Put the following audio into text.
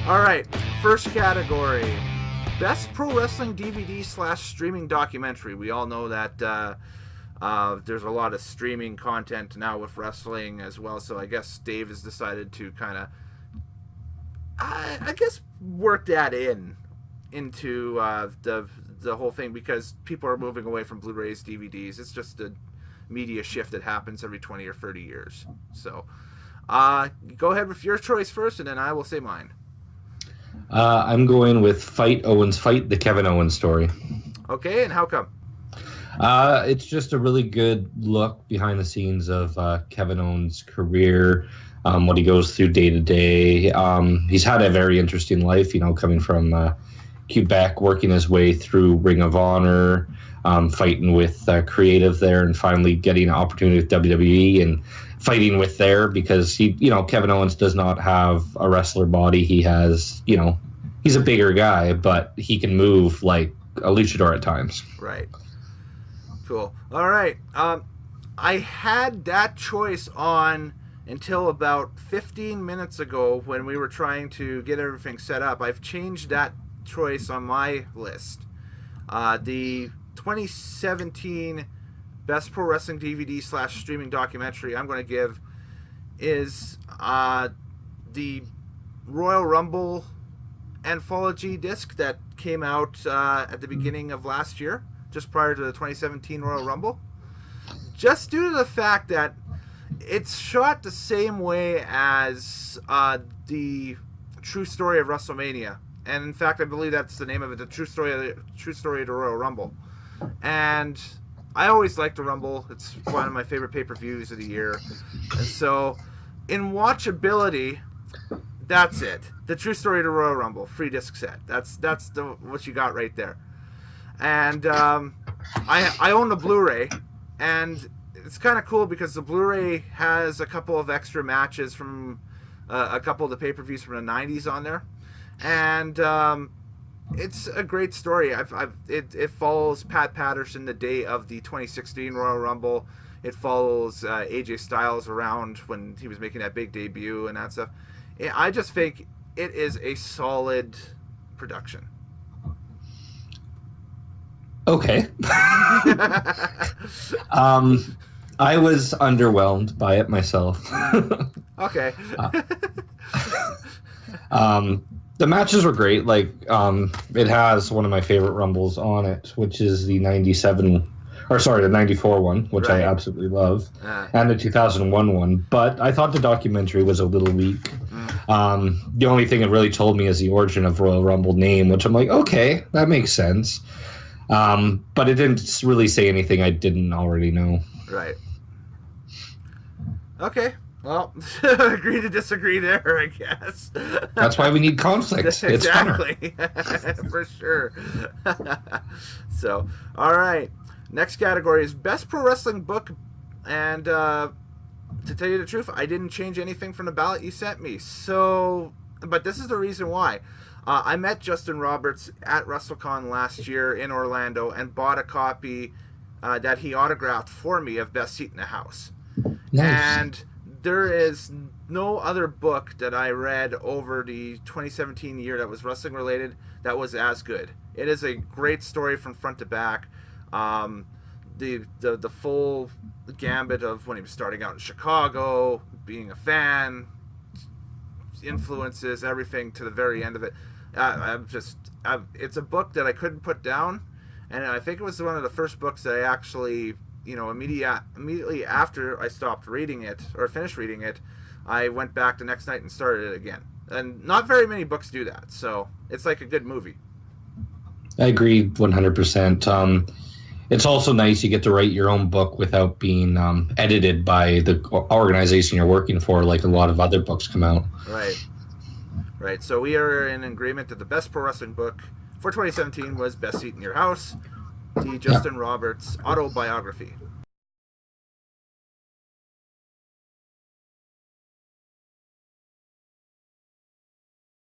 All right, first category. Best Pro Wrestling DVD/streaming documentary. We all know that there's a lot of streaming content now with wrestling as well, so I guess Dave has decided to kind of, I guess, work that into the whole thing, because people are moving away from Blu-rays, DVDs. It's just a media shift that happens every 20 or 30 years. So go ahead with your choice first, and then I will say mine. I'm going with Fight Owens Fight, the Kevin Owens story. Okay, and how come? It's just a really good look behind the scenes of Kevin Owens' career, what he goes through day to day. He's had a very interesting life, coming from Quebec, working his way through Ring of Honor, fighting with creative there, and finally getting an opportunity with WWE and fighting with there, because Kevin Owens does not have a wrestler body. He has, he's a bigger guy, but he can move like a luchador at times. Right. Cool. All right. I had that choice on until about 15 minutes ago when we were trying to get everything set up. I've changed that choice on my list. The 2017 Best Pro Wrestling DVD/streaming documentary I'm going to give is the Royal Rumble anthology disc that came out at the beginning of last year, just prior to the 2017 Royal Rumble. Just due to the fact that it's shot the same way as the True Story of WrestleMania. And in fact, I believe that's the name of it, the True Story of the Royal Rumble. And I always like the Rumble. It's one of my favorite pay-per-views of the year. And so, in watchability, that's it. The True Story of the Royal Rumble, free disc set. That's what you got right there. And I own the Blu-ray, and it's kind of cool because the Blu-ray has a couple of extra matches from a couple of the pay-per-views from the 90s on there. And it's a great story. It follows Pat Patterson the day of the 2016 Royal Rumble. It follows AJ Styles around when he was making that big debut and that stuff. I just think it is a solid production. Okay. I was underwhelmed by it myself. Okay. The matches were great. Like, it has one of my favorite Rumbles on it, which is the 94 one, which Right. I absolutely love, and the 2001 one. But I thought the documentary was a little weak. The only thing it really told me is the origin of Royal Rumble name, which I'm like, okay, that makes sense. But it didn't really say anything I didn't already know. Right. Okay. Well, agree to disagree there, I guess. That's why we need conflict. Exactly. For sure. So, all right. Next category is Best Pro Wrestling Book. And to tell you the truth, I didn't change anything from the ballot you sent me. So, but this is the reason why. I met Justin Roberts at WrestleCon last year in Orlando and bought a copy that he autographed for me of Best Seat in the House. Nice. And there is no other book that I read over the 2017 year that was wrestling related that was as good. It is a great story from front to back. The full gambit of when he was starting out in Chicago, being a fan, influences, everything to the very end of it. It's a book that I couldn't put down, and I think it was one of the first books that I actually, immediately after I stopped reading it or finished reading it, I went back the next night and started it again. And not very many books do that, so it's like a good movie. I agree 100%. It's also nice you get to write your own book without being edited by the organization you're working for, like a lot of other books come out. Right. So we are in agreement that the Best Pro Wrestling Book for 2017 was Best Seat in Your House, the Justin Roberts autobiography.